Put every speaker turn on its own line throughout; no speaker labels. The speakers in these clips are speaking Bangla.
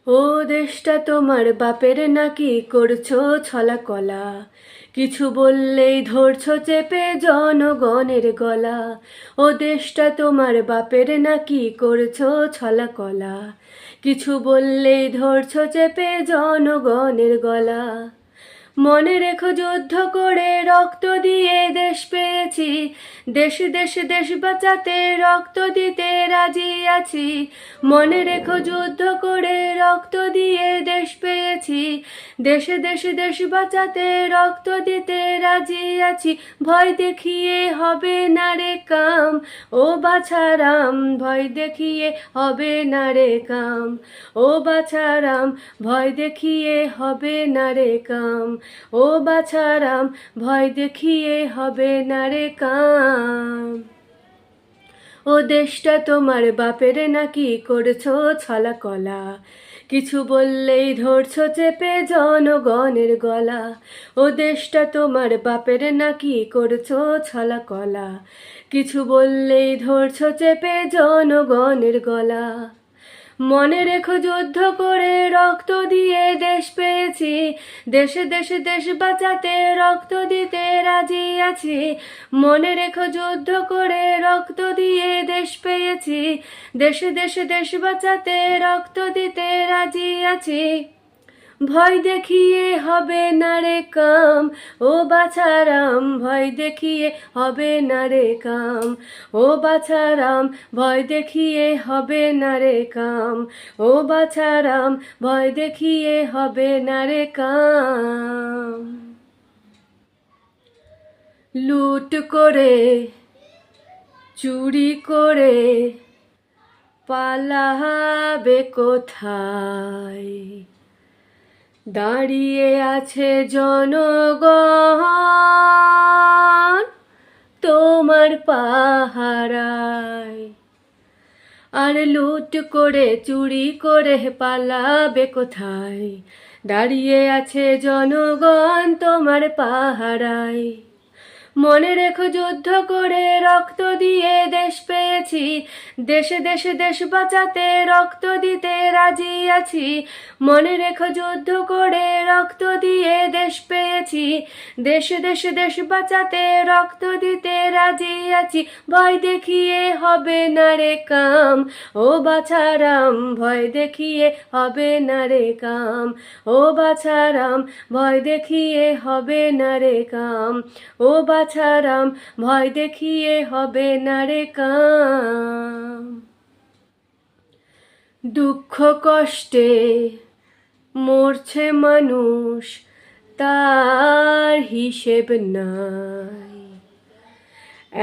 ও দেশটা তোমার বাপের নাকি করছো ছলা কলা, কিছু বললেই ধরছো চেপে জনগণের গলা। ও দেশটা তোমার বাপের নাকি করছো ছলা কলা, কিছু বললেই ধরছো চেপে জনগণের গলা। মনে রেখো যুদ্ধ করে রক্ত দিয়ে দেশ পেয়েছি, দেশ দেশ দেশ বাঁচাতে রক্ত দিতে রাজি আছি। মনে রেখো যুদ্ধ করে রক্ত দিয়ে দেশ পেয়েছি, দেশে দেশে দেশ বাঁচাতে রক্ত দিতে রাজি আছি। ভয় দেখিয়ে হবে না রে কাম, ও বাছারাম ভয় দেখিয়ে হবে না রে কাম, ও বাছারাম ভয় দেখিয়ে হবে না রে কাম, ও বাছারাম ভয় দেখিয়ে হবে না রে কাম। ও দেশটা তোমার বাপের নাকি করছো ছলা কলা, কিছু বললেই ধরছো চেপে জনগণের গলা। ও দেশটা তোমার বাপের নাকি করছো ছলা কলা, কিছু বললেই ধরছো চেপে জনগণের গলা। মনে রেখো যুদ্ধ করে রক্ত দিয়ে দেশ পেয়েছি, দেশে দেশে দেশ বাঁচাতে রক্ত দিতে রাজি আছি। মনে রেখো যুদ্ধ করে রক্ত দিয়ে দেশ পেয়েছি, দেশে দেশে দেশ বাঁচাতে রক্ত দিতে রাজি আছি। ভয় দেখিয়ে হবে না রে কাম, ও বাছারাম ভয় দেখিয়ে হবে না রে কাম, ও বাছারাম ভয় দেখিয়ে হবে না রে কাম, ও বাছারাম ভয় দেখিয়ে হবে না রে কাম। লুট করে চুরি করে পালাবে কোথায়, দাঁড়িয়ে আছে জনগণ তোমার পাহারায়। আর লুট করে চুরি করে পালাবে কোথায়, দাঁড়িয়ে আছে জনগণ তোমার পাহারায়। মনে রেখো যুদ্ধ করে রক্ত দিয়ে দেশ পেয়েছি, দেশে দেশে দেশ বাঁচাতে রক্ত দিতে রাজি আছি। মনে রেখো যুদ্ধ করে রক্ত দিয়ে দেশ পেয়েছি, দেশে দেশে দেশ বাঁচাতে রক্ত দিতে রাজি আছি। ভয় দেখিয়ে হবে না রে কাম, ও বাছারাম ভয় দেখিয়ে হবে না রে কাম, ও বাছারাম ভয় দেখিয়ে হবে না রে কাম, ও বাছারাম ভয় দেখিয়ে হবে না রে কাম। দুঃখ কষ্টে মরছে মানুষ, তার হিসেব নাই।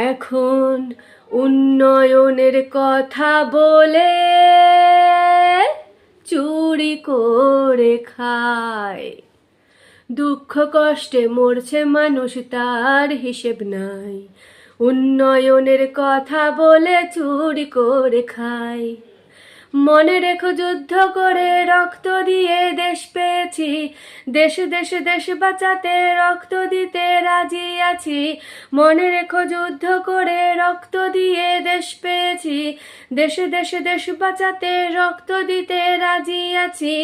এখন উন্নয়নের কথা বলে চুরি করে খায়। দুঃখ কষ্টে মরছে মানুষ, তার হিসেব নাই। উন্নয়নের কথা বলে চুরি করে খায়। মনে রেখো যুদ্ধ করে রক্ত দিয়ে দেশ পেয়েছি, দেশে দেশে দেশ বাঁচাতে রক্ত দিতে রাজি আছি। মনে রেখো যুদ্ধ করে রক্ত দিয়ে দেশ পেয়েছি, দেশে দেশে দেশ বাঁচাতে রক্ত দিতে রাজি আছি।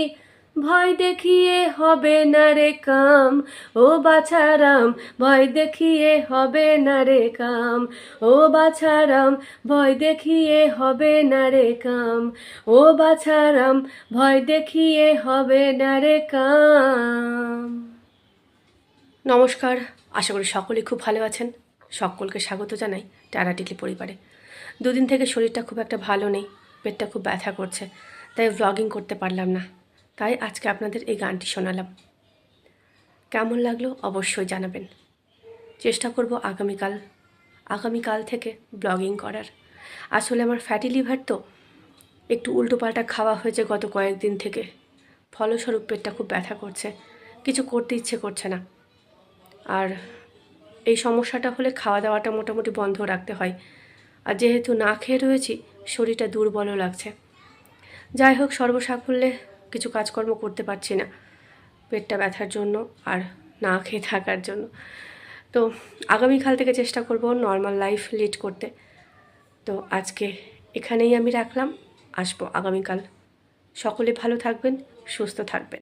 ভয় দেখিয়ে হবে না রে কাম, ও বাছারাম ভয় দেখিয়ে হবে না রে কাম, ও বাছারাম ভয় দেখিয়ে হবে না রে কাম, ও বাছারাম ভয় দেখিয়ে হবে না রে কাম। নমস্কার, আশা করি সকলে খুব ভালো আছেন। সকলকে স্বাগত জানাই টারা টিকলি পরিবারে। দুদিন থেকে শরীরটা খুব একটা ভালো নেই, পেটটা খুব ব্যথা করছে, তাই ভ্লগিং করতে পারলাম না। তাই আজকে আপনাদের এই গানটি শোনালাম। কেমন লাগলো অবশ্যই জানাবেন। চেষ্টা করব আগামীকাল থেকে ব্লগিং করার। আসলে আমার ফ্যাটি লিভার তো, একটু উল্টোপাল্টা খাওয়া হয়েছে গত কয়েকদিন থেকে, ফলস্বরূপ পেটটা খুব ব্যথা করছে, কিছু করতে ইচ্ছে করছে না। আর এই সমস্যাটা হলে খাওয়া দাওয়াটা মোটামুটি বন্ধ রাখতে হয়। আর যেহেতু না খেয়ে রয়েছি, শরীরটা দুর্বলও লাগছে। যাই হোক, সর্বসাকুল্যে কিছু কাজকর্ম করতে পারছি না পেটটা ব্যথার জন্য আর না খেয়ে থাকার জন্য। তো আগামীকাল থেকে চেষ্টা করব নর্মাল লাইফ লিড করতে। তো আজকে এখানেই আমি রাখলাম, আসবো আগামীকাল সকলে ভালো থাকবেন, সুস্থ থাকবেন।